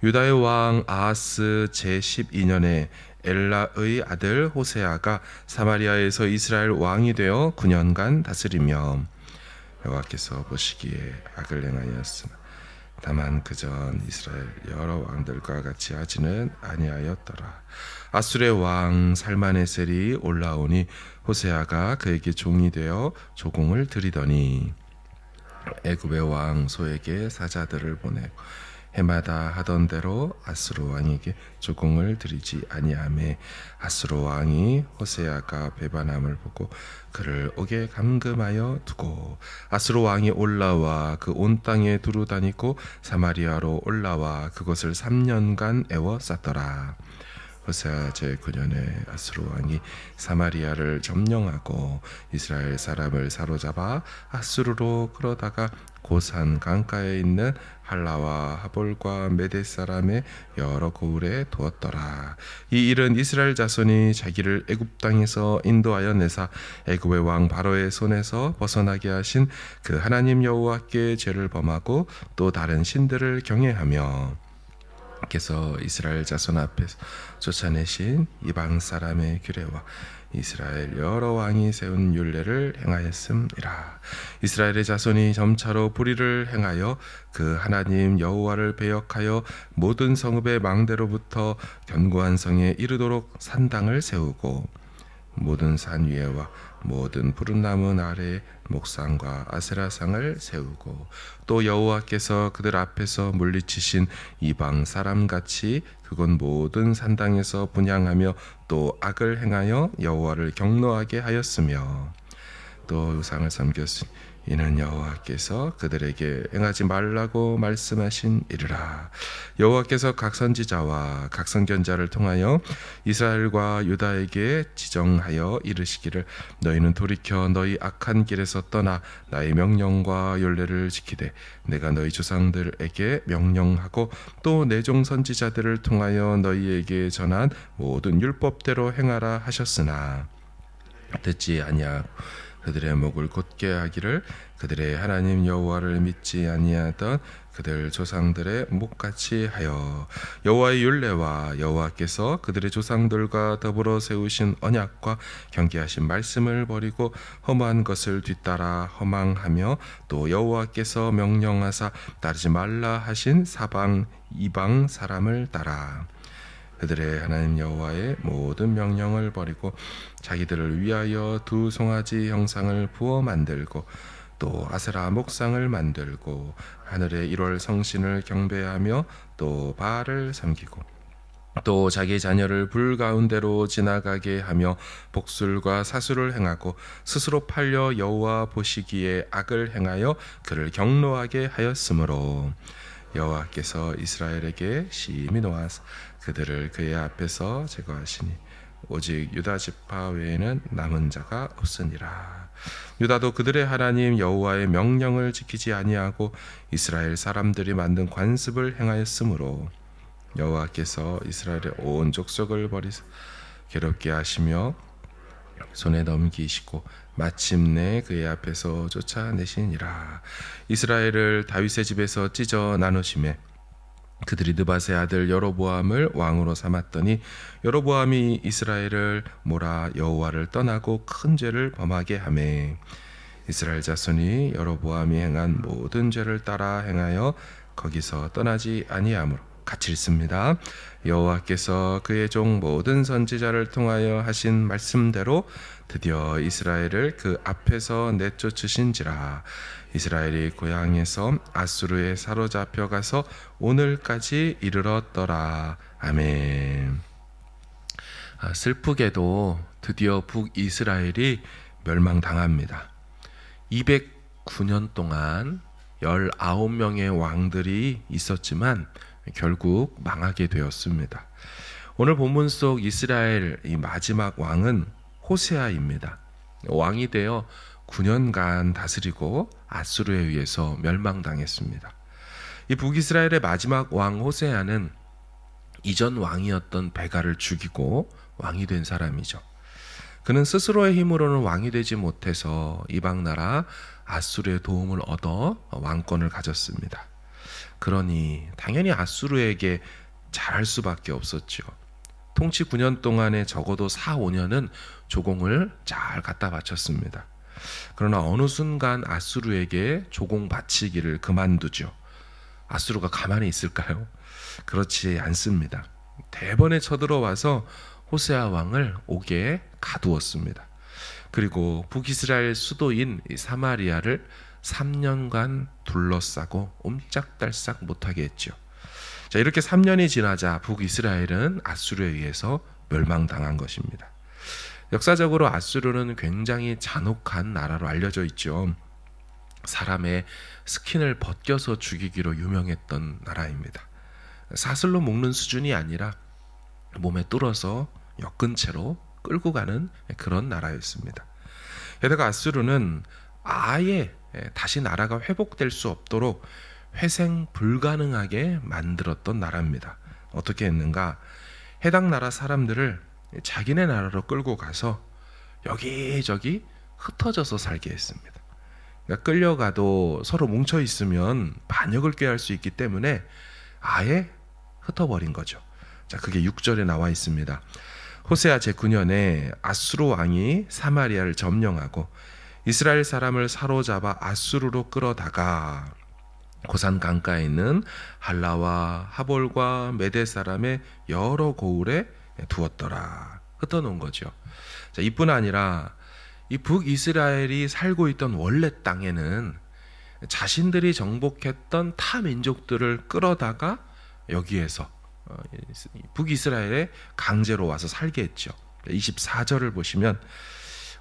유다의 왕 아하스 제12년에 엘라의 아들 호세아가 사마리아에서 이스라엘 왕이 되어 9년간 다스리며 여호와께서 보시기에 악을 행하였으나 다만 그전 이스라엘 여러 왕들과 같이 하지는 아니하였더라. 아수르의 왕 살마네셀이 올라오니 호세아가 그에게 종이 되어 조공을 드리더니 애굽의 왕 소에게 사자들을 보내고 해마다 하던 대로 아수르 왕에게 조공을 드리지 아니하매 아수르 왕이 호세아가 배반함을 보고 그를 옥에 감금하여 두고 아수르 왕이 올라와 그 온 땅에 두루 다니고 사마리아로 올라와 그것을 3년간 애워쌌더라. 호세아 제9년에 아수르 왕이 사마리아를 점령하고 이스라엘 사람을 사로잡아 아수르로 끌어다가 고산 강가에 있는 할라와 하볼과 메대 사람의 여러 고을에 두었더라. 이 일은 이스라엘 자손이 자기를 애굽 땅에서 인도하여 내사 애굽의 왕 바로의 손에서 벗어나게 하신 그 하나님 여호와께 죄를 범하고 또 다른 신들을 경외하며 께서 이스라엘 자손 앞에서 쫓아내신 이방 사람의 규례와 이스라엘 여러 왕이 세운 율례를 행하였음이라. 이스라엘의 자손이 점차로 불의를 행하여 그 하나님 여호와를 배역하여 모든 성읍의 망대로부터 견고한 성에 이르도록 산당을 세우고 모든 산 위에와 모든 푸른 나무 아래에 목상과 아세라상을 세우고 또 여호와께서 그들 앞에서 물리치신 이방 사람같이 그곳 모든 산당에서 분향하며 또 악을 행하여 여호와를 경노하게 하였으며 또 우상을 섬겼으니 이는 여호와께서 그들에게 행하지 말라고 말씀하신 이르라. 여호와께서 각 선지자와 각 선견자를 통하여 이스라엘과 유다에게 지정하여 이르시기를 너희는 돌이켜 너희 악한 길에서 떠나 나의 명령과 율례를 지키되 내가 너희 조상들에게 명령하고 또 내 종 선지자들을 통하여 너희에게 전한 모든 율법대로 행하라 하셨으나 듣지 아니하고 그들의 목을 곧게 하기를 그들의 하나님 여호와를 믿지 아니하던 그들 조상들의 목같이 하여 여호와의 율례와 여호와께서 그들의 조상들과 더불어 세우신 언약과 경계하신 말씀을 버리고 험한 것을 뒤따라 허망하며 또 여호와께서 명령하사 따르지 말라 하신 사방 이방 사람을 따라 그들의 하나님 여호와의 모든 명령을 버리고 자기들을 위하여 두 송아지 형상을 부어 만들고 또 아세라 목상을 만들고 하늘의 1월 성신을 경배하며 또 바알을 섬기고 또 자기 자녀를 불 가운데로 지나가게 하며 복술과 사술을 행하고 스스로 팔려 여호와 보시기에 악을 행하여 그를 경노하게 하였으므로 여호와께서 이스라엘에게 심히 노하사 그들을 그의 앞에서 제거하시니 오직 유다 지파 외에는 남은 자가 없으니라. 유다도 그들의 하나님 여호와의 명령을 지키지 아니하고 이스라엘 사람들이 만든 관습을 행하였으므로 여호와께서 이스라엘의 온 족속을 버리사 괴롭게 하시며 손에 넘기시고 마침내 그의 앞에서 쫓아내시니라. 이스라엘을 다윗의 집에서 찢어 나누심에 그들이 느밧의 아들 여로보암을 왕으로 삼았더니 여로보암이 이스라엘을 몰아 여호와를 떠나고 큰 죄를 범하게 하매 이스라엘 자손이 여로보암이 행한 모든 죄를 따라 행하여 거기서 떠나지 아니하므로 같이 읽습니다. 여호와께서 그의 종 모든 선지자를 통하여 하신 말씀대로 드디어 이스라엘을 그 앞에서 내쫓으신지라. 이스라엘이 고향에서 아수르에 사로잡혀 가서 오늘까지 이르렀더라. 아멘. 슬프게도 드디어 북이스라엘이 멸망당합니다. 209년 동안 19명의 왕들이 있었지만 결국 망하게 되었습니다. 오늘 본문 속 이스라엘 이 마지막 왕은 호세아입니다. 왕이 되어 9년간 다스리고 아수르에 의해서 멸망당했습니다. 이 북이스라엘의 마지막 왕 호세아는 이전 왕이었던 베가를 죽이고 왕이 된 사람이죠. 그는 스스로의 힘으로는 왕이 되지 못해서 이방 나라 아수르의 도움을 얻어 왕권을 가졌습니다. 그러니 당연히 아수르에게 잘할 수밖에 없었죠. 통치 9년 동안에 적어도 4, 5년은 조공을 잘 갖다 바쳤습니다. 그러나 어느 순간 아수르에게 조공 바치기를 그만두죠. 아수르가 가만히 있을까요? 그렇지 않습니다. 대번에 쳐들어와서 호세아 왕을 옥에 가두었습니다. 그리고 북이스라엘 수도인 사마리아를 3년간 둘러싸고 옴짝달싹 못하게 했죠. 자, 이렇게 3년이 지나자 북이스라엘은 아수르에 의해서 멸망당한 것입니다. 역사적으로 아수르는 굉장히 잔혹한 나라로 알려져 있죠. 사람의 스킨을 벗겨서 죽이기로 유명했던 나라입니다. 사슬로 묶는 수준이 아니라 몸에 뚫어서 엮은 채로 끌고 가는 그런 나라였습니다. 게다가 아수르는 아예 다시 나라가 회복될 수 없도록 회생 불가능하게 만들었던 나라입니다. 어떻게 했는가? 해당 나라 사람들을 자기네 나라로 끌고 가서 여기저기 흩어져서 살게 했습니다. 그러니까 끌려가도 서로 뭉쳐 있으면 반역을 꾀할 수 있기 때문에 아예 흩어버린 거죠. 자, 그게 6절에 나와 있습니다. 호세아 제9년에 아수르 왕이 사마리아를 점령하고 이스라엘 사람을 사로잡아 아수르로 끌어다가 고산 강가에 있는 할라와 하볼과 메대 사람의 여러 고을에 두었더라. 흩어놓은 거죠. 자, 이뿐 아니라 이 북이스라엘이 살고 있던 원래 땅에는 자신들이 정복했던 타 민족들을 끌어다가 여기에서 북이스라엘에 강제로 와서 살게 했죠. 24절을 보시면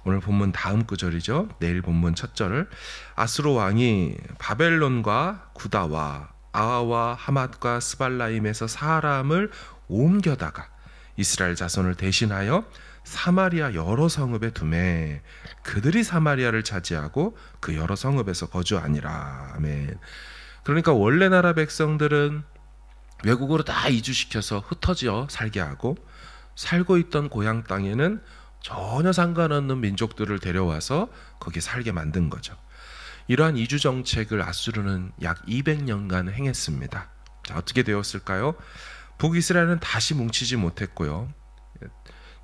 오늘 본문 다음 구절이죠. 내일 본문 첫 절을 아수르 왕이 바벨론과 구다와 아와 하맛과 스발라임에서 사람을 옮겨다가 이스라엘 자손을 대신하여 사마리아 여러 성읍에 두매 그들이 사마리아를 차지하고 그 여러 성읍에서 거주하니라. 아멘. 그러니까 원래 나라 백성들은 외국으로 다 이주시켜서 흩어져 살게 하고 살고 있던 고향 땅에는 전혀 상관없는 민족들을 데려와서 거기 살게 만든 거죠. 이러한 이주 정책을 아수르는 약 200년간 행했습니다. 자, 어떻게 되었을까요? 북이스라엘은 다시 뭉치지 못했고요.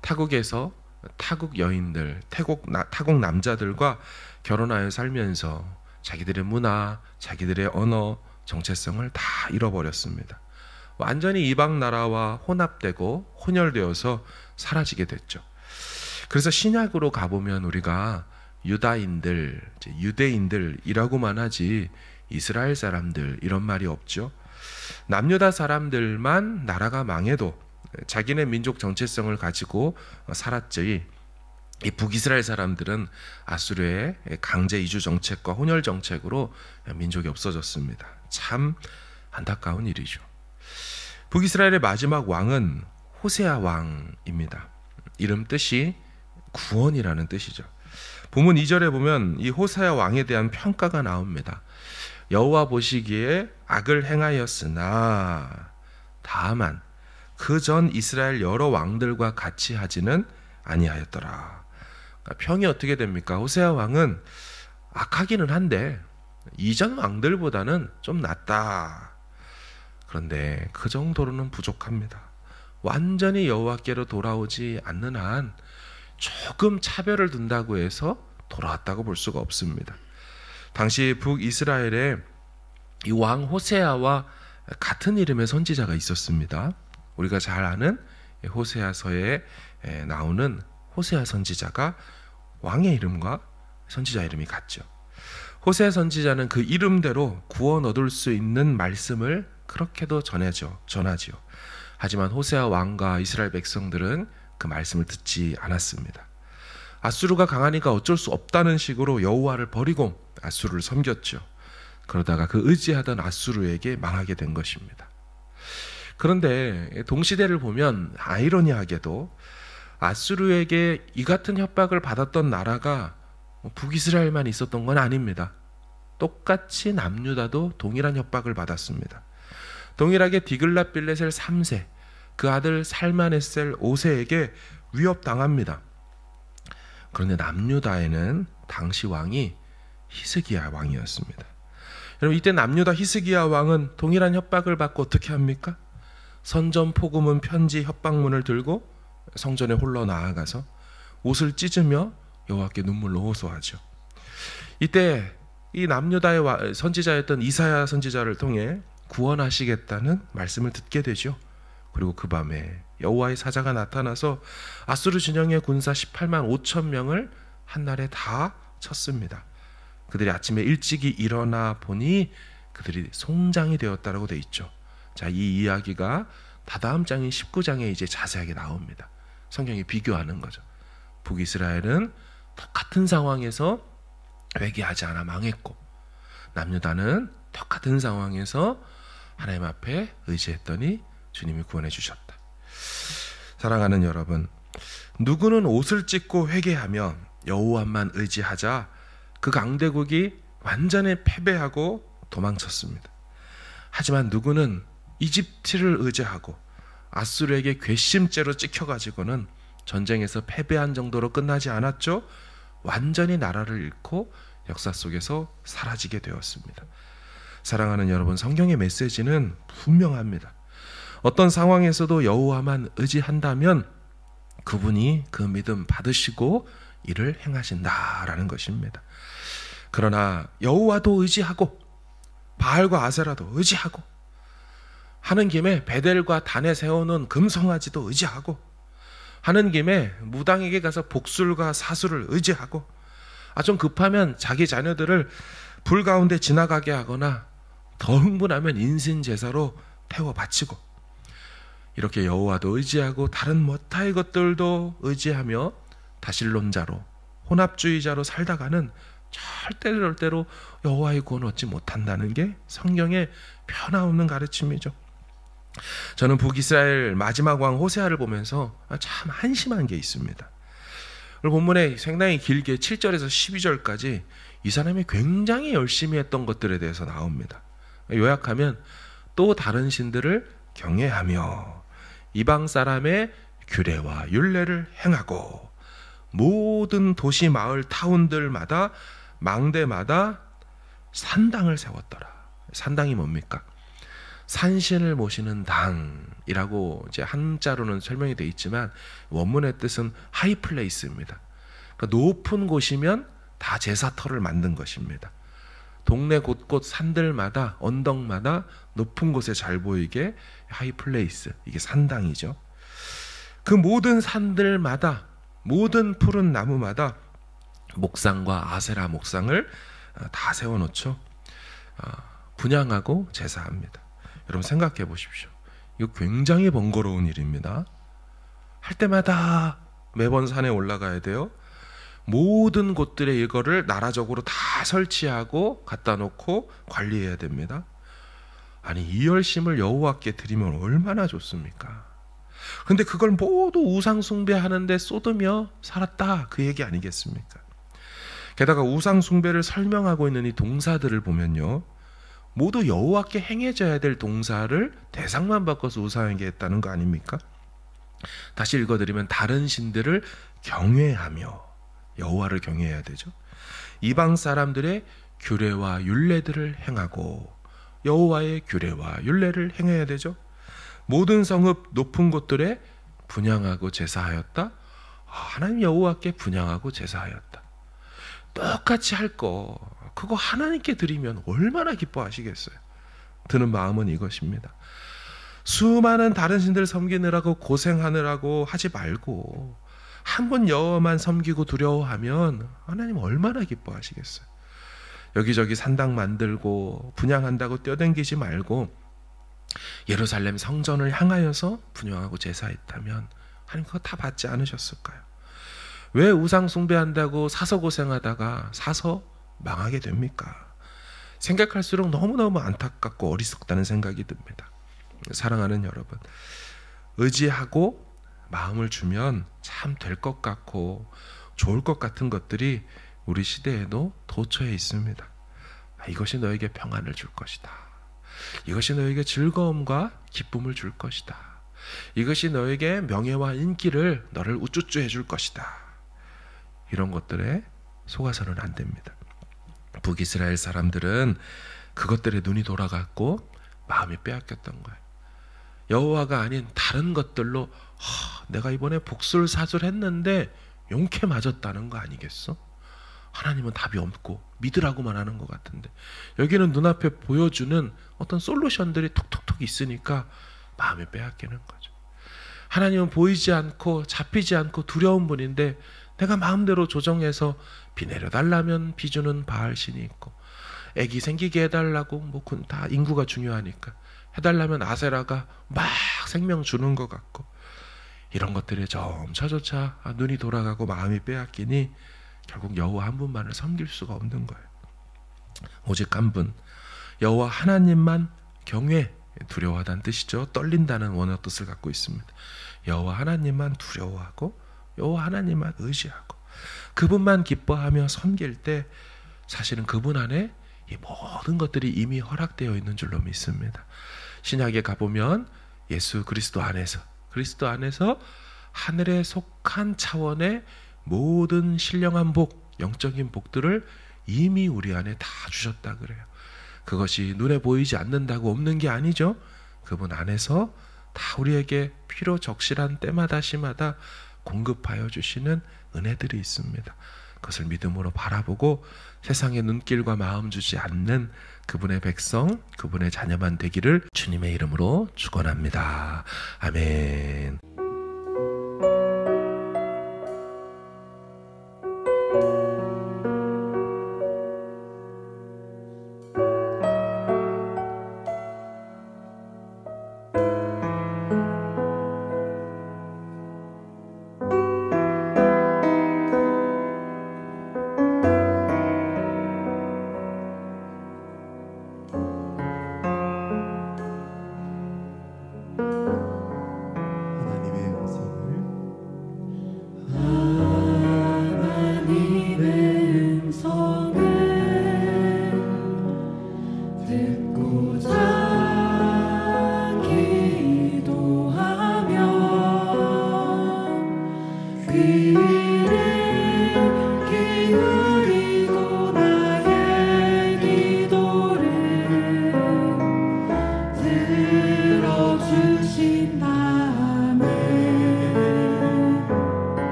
타국에서 타국 여인들, 타국 남자들과 결혼하여 살면서 자기들의 문화, 자기들의 언어, 정체성을 다 잃어버렸습니다. 완전히 이방 나라와 혼합되고 혼혈되어서 사라지게 됐죠. 그래서 신약으로 가보면 우리가 유다인들, 유대인들이라고만 하지 이스라엘 사람들 이런 말이 없죠. 남유다 사람들만 나라가 망해도 자기네 민족 정체성을 가지고 살았지 이 북이스라엘 사람들은 아수르의 강제 이주 정책과 혼혈 정책으로 민족이 없어졌습니다. 참 안타까운 일이죠. 북이스라엘의 마지막 왕은 호세아 왕입니다. 이름 뜻이 구원이라는 뜻이죠. 본문 2절에 보면 이 호세아 왕에 대한 평가가 나옵니다. 여호와 보시기에 악을 행하였으나 다만 그 전 이스라엘 여러 왕들과 같이 하지는 아니하였더라. 그러니까 평이 어떻게 됩니까? 호세아 왕은 악하기는 한데 이전 왕들보다는 좀 낫다. 그런데 그 정도로는 부족합니다. 완전히 여호와께로 돌아오지 않는 한 조금 차별을 둔다고 해서 돌아왔다고 볼 수가 없습니다. 당시 북이스라엘에 이 왕 호세아와 같은 이름의 선지자가 있었습니다. 우리가 잘 아는 호세아서에 나오는 호세아 선지자가 왕의 이름과 선지자 이름이 같죠. 호세아 선지자는 그 이름대로 구원 얻을 수 있는 말씀을 그렇게도 전하지요. 하지만 호세아 왕과 이스라엘 백성들은 그 말씀을 듣지 않았습니다. 아수르가 강하니까 어쩔 수 없다는 식으로 여호와를 버리고 아수르를 섬겼죠. 그러다가 그 의지하던 아수르에게 망하게 된 것입니다. 그런데 동시대를 보면 아이러니하게도 아수르에게 이 같은 협박을 받았던 나라가 북이스라엘만 있었던 건 아닙니다. 똑같이 남유다도 동일한 협박을 받았습니다. 동일하게 디글랏빌레셀 3세, 그 아들 살마네셀 5세에게 위협당합니다. 그런데 남유다에는 당시 왕이 히스기야 왕이었습니다. 여러분, 이때 남유다 히스기야 왕은 동일한 협박을 받고 어떻게 합니까? 선전포고문 편지 협박문을 들고 성전에 홀로 나아가서 옷을 찢으며 여호와께 눈물로 호소하죠. 이때 이 남유다의 선지자였던 이사야 선지자를 통해 구원하시겠다는 말씀을 듣게 되죠. 그리고 그 밤에 여호와의 사자가 나타나서 아수르 진영의 군사 18만 5천 명을 한날에 다 쳤습니다. 그들이 아침에 일찍이 일어나 보니 그들이 송장이 되었다라고 돼 있죠. 자, 이 이야기가 다다음 장인 19장에 이제 자세하게 나옵니다. 성경이 비교하는 거죠. 북이스라엘은 똑같은 상황에서 회개하지 않아 망했고, 남유다는 똑같은 상황에서 하나님 앞에 의지했더니 주님이 구원해 주셨다. 사랑하는 여러분, 누구는 옷을 찢고 회개하며 여호와만 의지하자 그 강대국이 완전히 패배하고 도망쳤습니다. 하지만 누구는 이집트를 의지하고 아수르에게 괘씸죄로 찍혀가지고는 전쟁에서 패배한 정도로 끝나지 않았죠. 완전히 나라를 잃고 역사 속에서 사라지게 되었습니다. 사랑하는 여러분, 성경의 메시지는 분명합니다. 어떤 상황에서도 여호와만 의지한다면 그분이 그 믿음 받으시고 이를 행하신다라는 것입니다. 그러나 여호와도 의지하고 바알과 아세라도 의지하고 하는 김에 베델과 단에 세워놓은 금송아지도 의지하고 하는 김에 무당에게 가서 복술과 사술을 의지하고 좀 급하면 자기 자녀들을 불 가운데 지나가게 하거나 더 흥분하면 인신제사로 태워 바치고 이렇게 여호와도 의지하고 다른 못할 것들도 의지하며 다신론자로 혼합주의자로 살다가는 절대로 여호와의 구원 얻지 못한다는 게 성경의 변함없는 가르침이죠. 저는 북이스라엘 마지막 왕 호세아를 보면서 참 한심한 게 있습니다. 본문에 상당히 길게 7절에서 12절까지 이 사람이 굉장히 열심히 했던 것들에 대해서 나옵니다. 요약하면 또 다른 신들을 경외하며 이방 사람의 규례와 율례를 행하고 모든 도시 마을 타운들마다 망대마다 산당을 세웠더라. 산당이 뭡니까? 산신을 모시는 당이라고 이제 한자로는 설명이 되어 있지만 원문의 뜻은 하이플레이스입니다. 그러니까 높은 곳이면 다 제사터를 만든 것입니다. 동네 곳곳 산들마다 언덕마다 높은 곳에 잘 보이게 하이플레이스, 이게 산당이죠. 그 모든 산들마다 모든 푸른 나무마다 목상과 아세라 목상을 다 세워놓죠. 분향하고 제사합니다. 여러분 생각해 보십시오. 이거 굉장히 번거로운 일입니다. 할 때마다 매번 산에 올라가야 돼요. 모든 곳들에 이거를 나라적으로 다 설치하고 갖다 놓고 관리해야 됩니다. 아니, 이 열심을 여호와께 드리면 얼마나 좋습니까? 근데 그걸 모두 우상 숭배하는데 쏟으며 살았다, 그 얘기 아니겠습니까? 게다가 우상 숭배를 설명하고 있는 이 동사들을 보면요, 모두 여호와께 행해져야 될 동사를 대상만 바꿔서 우상에게 했다는 거 아닙니까? 다시 읽어드리면 다른 신들을 경외하며, 여호와를 경외해야 되죠. 이방 사람들의 규례와 율례들을 행하고 여호와의 규례와 율례를 행해야 되죠. 모든 성읍 높은 곳들에 분향하고 제사하였다. 하나님 여호와께 분향하고 제사하였다. 똑같이 할 거 그거 하나님께 드리면 얼마나 기뻐하시겠어요. 드는 마음은 이것입니다. 수많은 다른 신들 섬기느라고 고생하느라고 하지 말고 한 분 여호와만 섬기고 두려워하면 하나님 얼마나 기뻐하시겠어요. 여기저기 산당 만들고 분향한다고 뛰어댕기지 말고 예루살렘 성전을 향하여서 분향하고 제사했다면 하나님 그거 다 받지 않으셨을까요? 왜 우상 숭배한다고 사서 고생하다가 사서 망하게 됩니까? 생각할수록 너무너무 안타깝고 어리석다는 생각이 듭니다. 사랑하는 여러분, 의지하고 마음을 주면 참 될 것 같고 좋을 것 같은 것들이 우리 시대에도 도처에 있습니다. 이것이 너에게 평안을 줄 것이다. 이것이 너에게 즐거움과 기쁨을 줄 것이다. 이것이 너에게 명예와 인기를 너를 우쭈쭈 해줄 것이다. 이런 것들에 속아서는 안 됩니다. 북이스라엘 사람들은 그것들에 눈이 돌아갔고 마음이 빼앗겼던 거예요. 여호와가 아닌 다른 것들로 내가 이번에 복술사술했는데 용케 맞았다는 거 아니겠어? 하나님은 답이 없고 믿으라고만 하는 것 같은데, 여기는 눈앞에 보여주는 어떤 솔루션들이 톡톡톡 있으니까 마음이 빼앗기는 거죠. 하나님은 보이지 않고 잡히지 않고 두려운 분인데 내가 마음대로 조정해서 비 내려달라면 비 주는 바알신이 있고, 애기 생기게 해달라고 다 인구가 중요하니까 해달라면 아세라가 막 생명 주는 것 같고, 이런 것들에 점차조차 눈이 돌아가고 마음이 빼앗기니 결국 여호와 한 분만을 섬길 수가 없는 거예요. 오직 한 분, 여호와 하나님만 경외, 두려워하다는 뜻이죠. 떨린다는 원어 뜻을 갖고 있습니다. 여호와 하나님만 두려워하고 여호와 하나님만 의지하고 그분만 기뻐하며 섬길 때 사실은 그분 안에 이 모든 것들이 이미 허락되어 있는 줄로 믿습니다. 신약에 가보면 예수 그리스도 안에서 하늘에 속한 차원의 모든 신령한 복, 영적인 복들을 이미 우리 안에 다 주셨다 그래요. 그것이 눈에 보이지 않는다고 없는 게 아니죠. 그분 안에서 다 우리에게 필요 적실한 때마다 시마다 공급하여 주시는 은혜들이 있습니다. 그것을 믿음으로 바라보고 세상의 눈길과 마음 주지 않는 그분의 백성, 그분의 자녀만 되기를 주님의 이름으로 축원합니다. 아멘.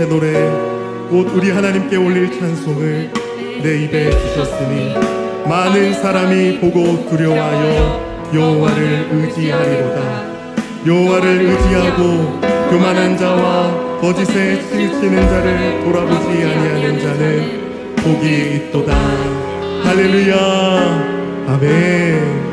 새 노래 곧 우리 하나님께 올릴 찬송을 내 입에 주셨으니 많은 사람이 보고 두려워하여 여호와를 의지하리로다. 여호와를 의지하고 교만한 자와 거짓에 치우치는 자를 돌아보지 아니하는 자는 복이 있도다. 할렐루야. 아멘.